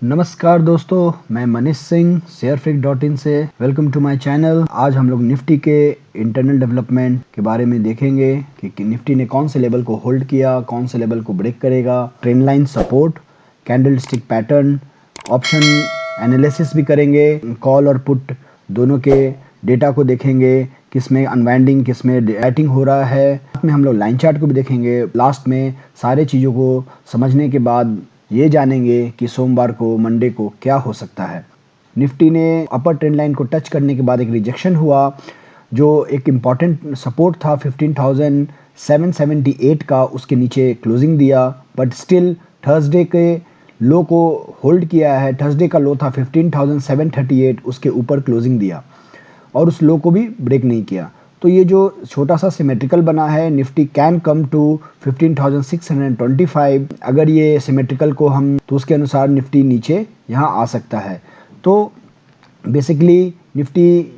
नमस्कार दोस्तों, मैं मनीष सिंह शेयरफ्रिक.in से। Welcome to my channel. आज हम लोग निफ्टी के इंटरनल डेवलपमेंट के बारे में देखेंगे कि निफ्टी ने कौन से लेवल को होल्ड किया, कौन से लेवल को ब्रेक करेगा, trend line support, candlestick pattern, option analysis भी करेंगे, कॉल और पुट दोनों के डेटा को देखेंगे, किसमें अनवाइंडिंग किसमें राइटिंग हो रहा है। साथ में हम लोग लाइन चार्ट को भी देखेंगे। लास्ट में सारे चीज़ों को समझने के बाद ये जानेंगे कि सोमवार को मंडे को क्या हो सकता है। निफ्टी ने अपर ट्रेंड लाइन को टच करने के बाद एक रिजेक्शन हुआ, जो एक इम्पॉर्टेंट सपोर्ट था 15,778 का, उसके नीचे क्लोजिंग दिया, बट स्टिल थर्सडे के लो को होल्ड किया है। थर्सडे का लो था 15,738, उसके ऊपर क्लोजिंग दिया और उस लो को भी ब्रेक नहीं किया। तो ये जो छोटा सा सिमेट्रिकल बना है, निफ्टी कैन कम टू 15,625। अगर ये सिमेट्रिकल को हम तो उसके अनुसार निफ्टी नीचे यहाँ आ सकता है। तो बेसिकली निफ्टी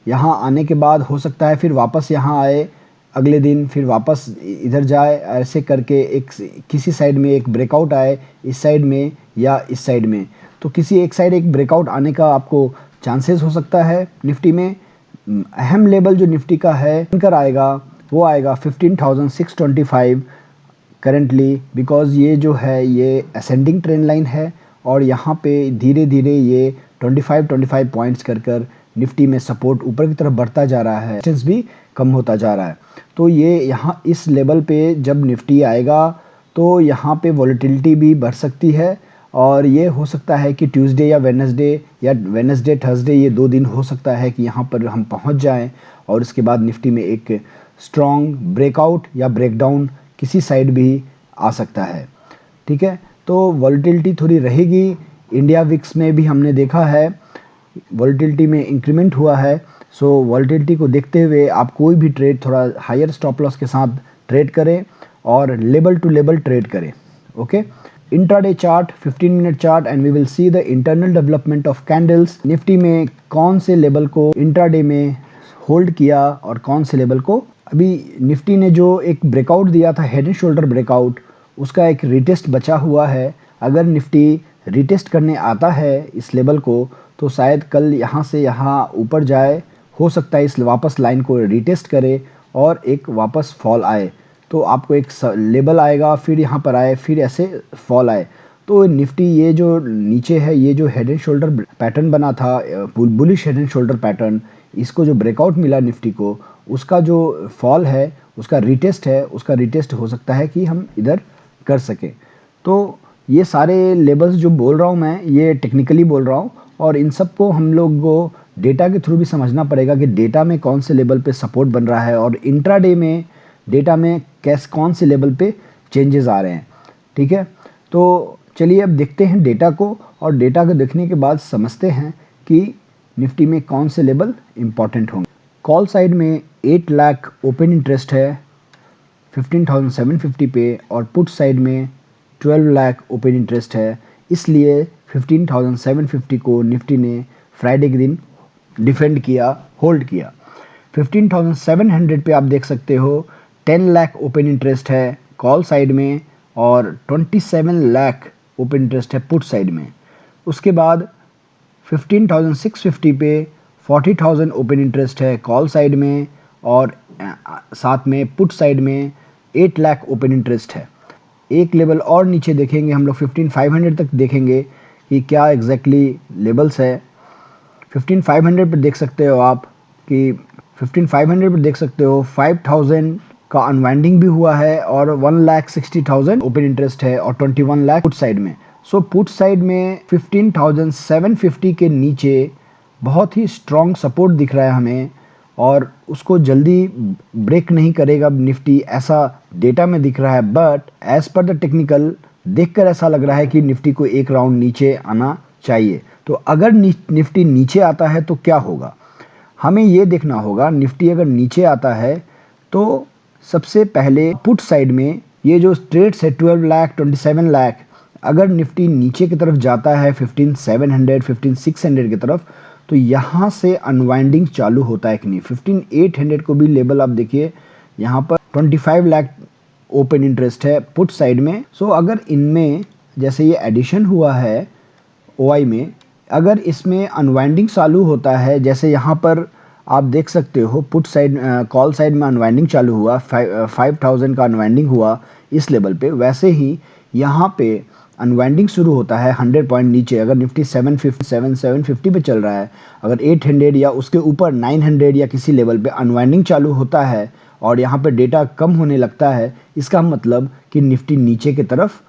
यहाँ आने के बाद हो सकता है फिर वापस यहाँ आए अगले दिन, फिर वापस इधर जाए, ऐसे करके एक किसी साइड में एक ब्रेकआउट आए, इस साइड में या इस साइड में। तो किसी एक साइड एक ब्रेकआउट आने का आपको चांसेस हो सकता है निफ्टी में। अहम लेवल जो निफ्टी का है बनकर आएगा, वो आएगा 15,625 करंटली, बिकॉज ये जो है ये असेंडिंग ट्रेंड लाइन है और यहाँ पे धीरे धीरे ये 25 पॉइंट्स कर निफ्टी में सपोर्ट ऊपर की तरफ बढ़ता जा रहा है, रेजिस्टेंस भी कम होता जा रहा है। तो ये यहाँ इस लेवल पे जब निफ्टी आएगा तो यहाँ पे वॉलेटिलिटी भी बढ़ सकती है और ये हो सकता है कि ट्यूसडे या वेडनेसडे थर्सडे, ये 2 दिन हो सकता है कि यहाँ पर हम पहुँच जाएं और इसके बाद निफ्टी में एक स्ट्रॉन्ग ब्रेकआउट या ब्रेकडाउन किसी साइड भी आ सकता है। ठीक है, तो वॉलेटिलिटी थोड़ी रहेगी। इंडिया विक्स में भी हमने देखा है वॉलेटिलिटी में इंक्रीमेंट हुआ है। सो वॉलेटिलिटी को देखते हुए आप कोई भी ट्रेड थोड़ा हायर स्टॉप लॉस के साथ ट्रेड करें और लेवल टू लेवल ट्रेड करें। Okay, intraday chart, 15 minute chart, and we will see the internal development of candles. Nifty में कौन से लेवल को इंट्राडे में होल्ड किया और कौन से लेवल को। अभी निफ्टी ने जो एक ब्रेकआउट दिया था, हेड एंड शोल्डर ब्रेकआउट, उसका एक रिटेस्ट बचा हुआ है। अगर निफ्टी रिटेस्ट करने आता है इस लेवल को तो शायद कल यहाँ से यहाँ ऊपर जाए, हो सकता है इस वापस लाइन को रिटेस्ट करे और एक वापस फॉल आए। तो आपको एक लेवल आएगा, फिर यहाँ पर आए, फिर ऐसे फॉल आए। तो निफ्टी ये जो नीचे है, ये जो हेड एंड शोल्डर पैटर्न बना था, bullish head and shoulder pattern, इसको जो ब्रेकआउट मिला निफ्टी को, उसका जो फॉल है, उसका रिटेस्ट है, उसका रिटेस्ट हो सकता है कि हम इधर कर सकें। तो ये सारे लेवल्स जो बोल रहा हूँ मैं, ये टेक्निकली बोल रहा हूँ और इन सब को हम लोग को डेटा के थ्रू भी समझना पड़ेगा कि डेटा में कौन से लेवल पे सपोर्ट बन रहा है और इंट्राडे में डेटा में कौन से लेवल पे चेंजेस आ रहे हैं। ठीक है, तो चलिए अब देखते हैं डेटा को और डेटा को देखने के बाद समझते हैं कि निफ्टी में कौन से लेवल इम्पॉर्टेंट होंगे। कॉल साइड में 8 लाख ओपन इंटरेस्ट है 15,750 पे और पुट साइड में 12 लाख ओपन इंटरेस्ट है। इसलिए 15,750 को निफ्टी ने फ्राइडे के दिन डिफेंड किया, होल्ड किया। 15,700 पे आप देख सकते हो 10 लाख ओपन इंटरेस्ट है कॉल साइड में और 27 लाख ओपन इंटरेस्ट है पुट साइड में। उसके बाद 15,650 पे 40,000 ओपन इंटरेस्ट है कॉल साइड में और साथ में पुट साइड में 8 लाख ओपन इंटरेस्ट है। एक लेवल और नीचे देखेंगे हम लोग, 15,500 तक देखेंगे कि क्या एग्जैक्टली लेवल्स है। 15,500 पर देख सकते हो आप कि 15,500 पर देख सकते हो 5,000 का अनवाइंडिंग भी हुआ है और 1,60,000 ओपन इंटरेस्ट है और 21 लाख पुट साइड में। सो पुट साइड में 15,750 के नीचे बहुत ही स्ट्रॉन्ग सपोर्ट दिख रहा है हमें और उसको जल्दी ब्रेक नहीं करेगा निफ्टी, ऐसा डेटा में दिख रहा है। But as per the technical देखकर ऐसा लग रहा है कि निफ्टी को एक राउंड नीचे आना चाहिए। तो अगर निफ्टी नीचे आता है तो क्या होगा, हमें ये देखना होगा। निफ्टी अगर नीचे आता है तो सबसे पहले पुट साइड में ये जो ट्रेड्स है 12 लाख 27 लाख, अगर निफ्टी नीचे की तरफ जाता है 15,700 15,600 की तरफ, तो यहाँ से अनवाइंडिंग चालू होता है कि नहीं। 15,800 को भी लेवल आप देखिए, यहाँ पर 25 लाख ओपन इंटरेस्ट है पुट साइड में। सो अगर इनमें जैसे ये एडिशन हुआ है OI में अगर इसमें अनवाइंडिंग चालू होता है, जैसे यहाँ पर आप देख सकते हो पुट साइड कॉल साइड में अनवाइंडिंग चालू हुआ, 5000 का अनवाइंडिंग हुआ इस लेवल पे, वैसे ही यहाँ पे अनवाइंडिंग शुरू होता है 100 पॉइंट नीचे। अगर निफ्टी 750 पे चल रहा है, अगर 800 या उसके ऊपर 900 या किसी लेवल पे अनवाइंडिंग चालू होता है और यहाँ पे डेटा कम होने लगता है, इसका मतलब कि निफ्टी नीचे की तरफ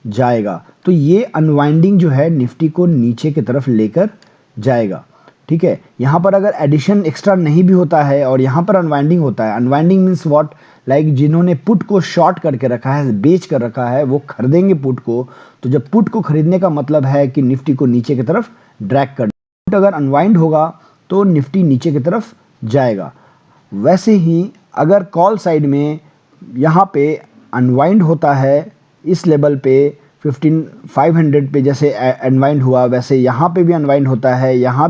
जाएगा। तो ये अनवाइंडिंग जो है निफ्टी को नीचे की तरफ लेकर जाएगा। ठीक है, यहाँ पर अगर एडिशन एक्स्ट्रा नहीं भी होता है और यहाँ पर अनवाइंडिंग होता है, अनवाइंडिंग मीन्स व्हाट, लाइक जिन्होंने पुट को शॉर्ट करके रखा है, बेच कर रखा है, वो खरीदेंगे पुट को। तो जब पुट को खरीदने का मतलब है कि निफ्टी को नीचे की तरफ ड्रैग कर, पुट अगर अनवाइंड होगा तो निफ्टी नीचे की तरफ जाएगा। वैसे ही अगर कॉल साइड में यहाँ पे अनवाइंड होता है इस लेवल पे 15500 पे जैसे अनवाइंड हुआ, वैसे यहाँ पे भी अनवाइंड होता है, यहाँ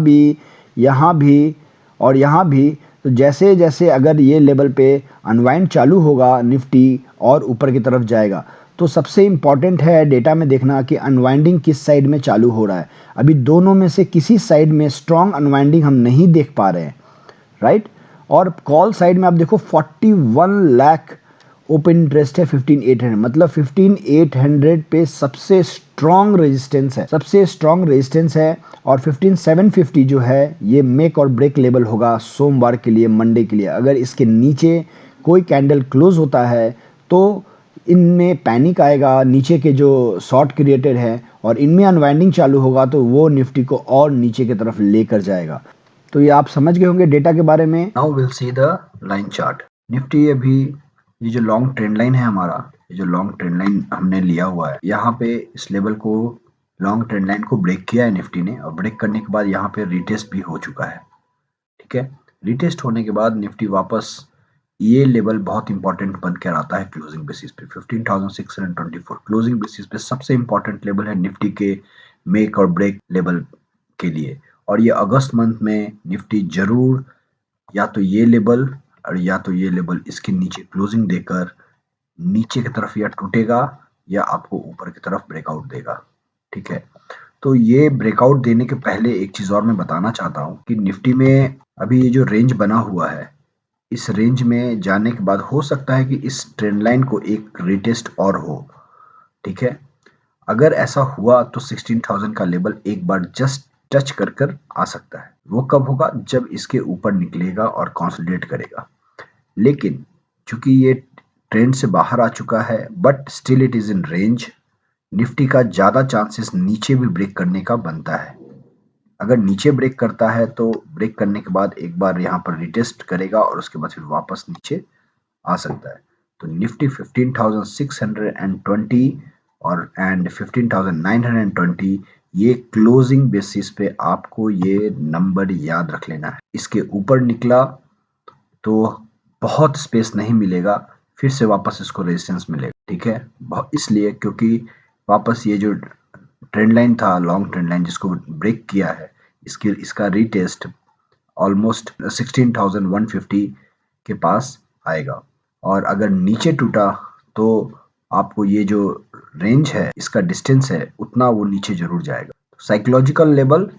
भी और यहाँ भी। तो जैसे जैसे अगर ये लेवल पे अनवाइंड चालू होगा निफ्टी और ऊपर की तरफ जाएगा। तो सबसे इम्पॉर्टेंट है डेटा में देखना कि अनवाइंडिंग किस साइड में चालू हो रहा है। अभी दोनों में से किसी साइड में स्ट्रॉन्ग अनवाइंडिंग हम नहीं देख पा रहे हैं, राइट। और कॉल साइड में आप देखो 41 लाख ओपन इंटरेस्ट है 15800, मतलब 15800 पे सबसे स्ट्रॉन्ग रेजिस्टेंस है, सबसे स्ट्रॉन्ग रेजिस्टेंस है। और 15750 जो है ये मेक और ब्रेक लेवल होगा सोमवार के लिए, मंडे के लिए। अगर इसके नीचे कोई कैंडल क्लोज होता है तो इनमें पैनिक आएगा, नीचे के जो शॉर्ट क्रिएटेड है, और इनमें अनवाइंडिंग चालू होगा तो वो निफ्टी को और नीचे की तरफ लेकर जाएगा। तो ये आप समझ गए होंगे डेटा के बारे में। Now will see the line chart. Nifty अभी ये जो लॉन्ग ट्रेंड लाइन है हमारा, ये जो लॉन्ग ट्रेंड लाइन हमने लिया हुआ है, यहाँ पे इस लेवल को, लॉन्ग ट्रेंड लाइन को ब्रेक किया है निफ्टी ने, और ब्रेक करने के बाद यहाँ पे रिटेस्ट भी हो चुका है। ठीक है, रिटेस्ट होने के बाद निफ्टी वापस ये लेवल बहुत इंपॉर्टेंट बन कर आता है क्लोजिंग बेसिस पे। 15,624 क्लोजिंग बेसिस पे सबसे इंपॉर्टेंट लेवल है निफ्टी के मेक और ब्रेक लेवल के लिए। और ये अगस्त मंथ में निफ्टी जरूर या तो ये लेवल और या तो ये लेवल इसके नीचे क्लोजिंग देकर नीचे की तरफ या टूटेगा या आपको ऊपर की तरफ ब्रेकआउट देगा। ठीक है, तो ये ब्रेकआउट देने के पहले एक चीज और मैं बताना चाहता हूँ कि निफ्टी में अभी ये जो रेंज बना हुआ है, इस रेंज में जाने के बाद हो सकता है कि इस ट्रेंड लाइन को एक रिटेस्ट और हो। ठीक है, अगर ऐसा हुआ तो 16,000 का लेवल एक बार जस्ट टच कर कर आ सकता है। वो कब होगा? जब इसके ऊपर निकलेगा और कंसोलिडेट करेगा। लेकिन चूंकि ये ट्रेंड से बाहर आ चुका है, but still it is in range, Nifty का ज्यादा चांसेस नीचे भी ब्रेक करने का बनता है। अगर नीचे ब्रेक करता है तो ब्रेक करने के बाद एक बार यहाँ पर रिटेस्ट करेगा और उसके बाद फिर वापस नीचे आ सकता है। तो निफ्टी 15,620 और एंड 15,920, ये क्लोजिंग बेसिस पे आपको ये नंबर याद रख लेना है। इसके ऊपर निकला तो बहुत स्पेस नहीं मिलेगा, फिर से वापस इसको रेजिस्टेंस मिलेगा। ठीक है, इसलिए क्योंकि वापस ये जो ट्रेंड लाइन था, लॉन्ग ट्रेंड लाइन जिसको ब्रेक किया है, इसका रीटेस्ट ऑलमोस्ट 16,150 के पास आएगा। और अगर नीचे टूटा तो आपको ये जो रेंज है, इसका डिस्टेंस है, उतना वो नीचे जरूर जाएगा। साइकोलॉजिकल लेवल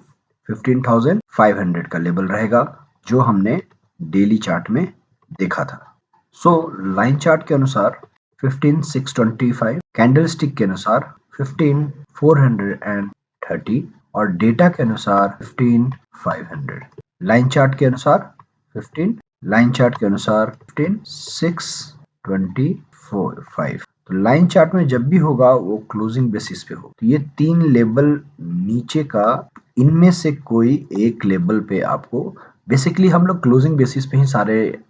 15,500 का लेवल रहेगा जो हमने डेली चार्ट में देखा था। सो लाइन चार्ट के अनुसार 15,625, कैंडलस्टिक के अनुसार 15,430 और डेटा के अनुसार 15,500। लाइन चार्ट के अनुसार 15,625। तो लाइन चार्ट में जब भी होगा वो क्लोजिंग बेसिस पे हो। तो ये तीन लेवल नीचे का, इनमें से कोई एक लेवल पे आपको, बेसिकली हम लोग क्लोजिंग बेसिस पे ही सारे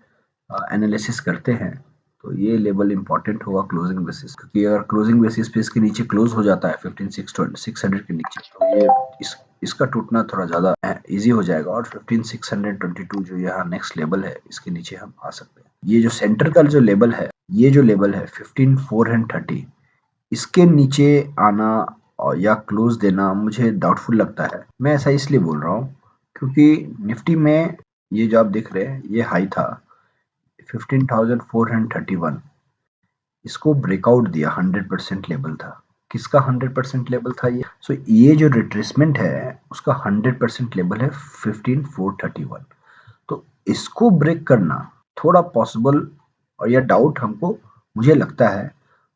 एनालिसिस करते हैं। तो ये लेवल इंपॉर्टेंट होगा क्लोजिंग बेसिस, क्योंकि अगर क्लोजिंग बेसिस पे इसके नीचे क्लोज हो जाता है 15,600 के नीचे, तो ये इसका टूटना थोड़ा ज्यादा इजी हो जाएगा। और 15,622 जो यहाँ नेक्स्ट लेवल है, इसके नीचे हम आ सकते हैं। ये जो सेंटर का जो लेवल है, ये जो लेवल है 15,430, इसके नीचे आना और या क्लोज देना मुझे डाउटफुल लगता है। मैं ऐसा इसलिए बोल रहा हूँ क्योंकि निफ्टी में ये जो आप देख रहे हैं, ये हाई था 15,431, इसको ब्रेकआउट दिया, 100% लेवल था। किसका 100% लेवल था ये? सो ये जो रिट्रेसमेंट है उसका 100% लेवल है 15431। तो इसको ब्रेक करना थोड़ा पॉसिबल और या डाउट हमको मुझे लगता है।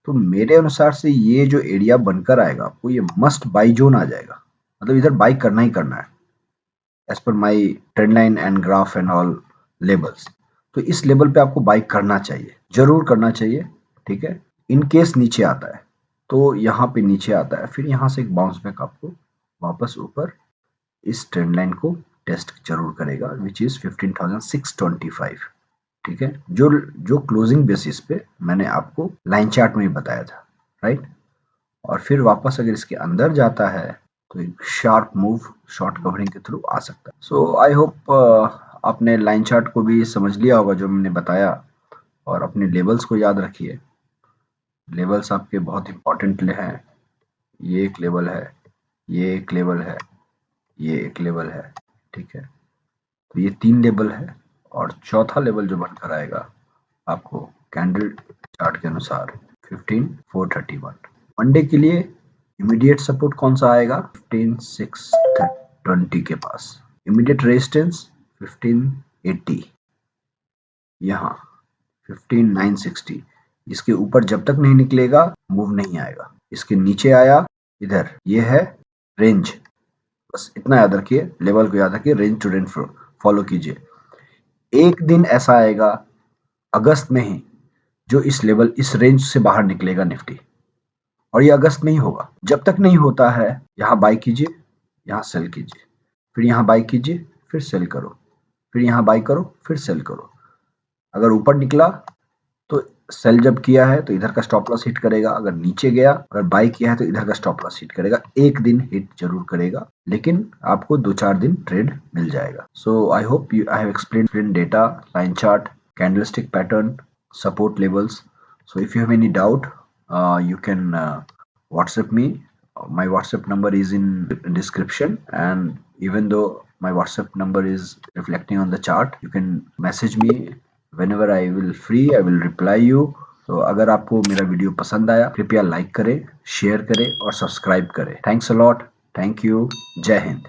तो मेरे अनुसार से ये जो एरिया बनकर आएगा आपको ये मस्ट बाई जोन आ जाएगा, मतलब इधर बाई करना ही करना है as per my trend line and graph and all levels. तो इस लेवल पे आपको बाई करना चाहिए, जरूर करना चाहिए, ठीक है। इन केस नीचे आता है तो यहाँ पे नीचे आता है, फिर यहाँ से एक बाउंस बैक आपको वापस ऊपर इस ट्रेंड लाइन को टेस्ट जरूर करेगा विच इज 15,625, ठीक है। जो क्लोजिंग बेसिस पे मैंने आपको लाइन चार्ट में ही बताया था, राइट। और फिर वापस अगर इसके अंदर जाता है तो एक शार्प मूव शॉर्ट कवरिंग के थ्रू आ सकता है। सो आई होप आपने लाइन चार्ट को भी समझ लिया होगा जो मैंने बताया, और अपने लेवल्स को याद रखिए। लेवल्स आपके बहुत इंपॉर्टेंट हैं। ये एक लेवल है, ये एक लेवल है, ये एक लेवल है, ठीक है। तो ये 3 लेवल है और चौथा लेवल जो बनकर आएगा आपको कैंडल चार्ट के अनुसार 15431। मंडे के लिए इमीडिएट सपोर्ट कौन सा आएगा? 15620 के पास। इमीडिएट रेजिस्टेंस 1580, यहाँ 15960। इसके ऊपर जब तक नहीं निकलेगा मूव नहीं आएगा। इसके नीचे आया इधर, ये है रेंज। बस इतना याद रखिए, लेवल को याद रखिए, रेंज टू रेंज फॉलो कीजिए। एक दिन ऐसा आएगा अगस्त में ही जो इस लेवल, इस रेंज से बाहर निकलेगा निफ्टी, और ये अगस्त में ही होगा। जब तक नहीं होता है यहाँ बाई कीजिए, यहाँ सेल कीजिए, फिर यहाँ बाई कीजिए, फिर सेल करो, फिर यहाँ बाई करो, फिर सेल करो। अगर ऊपर निकला तो सेल जब किया है तो इधर का स्टॉप लॉस हिट करेगा, अगर नीचे गया, अगर बाई किया है तो इधर का स्टॉप लॉस हिट करेगा। एक दिन हिट जरूर करेगा, लेकिन आपको 2-4 दिन ट्रेड मिल जाएगा। So I hope I have explain data, line chart, candlestick pattern, support levels. So if you have any doubt, you can WhatsApp me. My WhatsApp number is in description, and even though my WhatsApp number is reflecting on the chart, you can message me whenever I will free. I will reply you. तो अगर आपको मेरा video पसंद आया कृपया like करें, share करें और सब्सक्राइब करें। Thanks a lot, thank you, जय हिंद।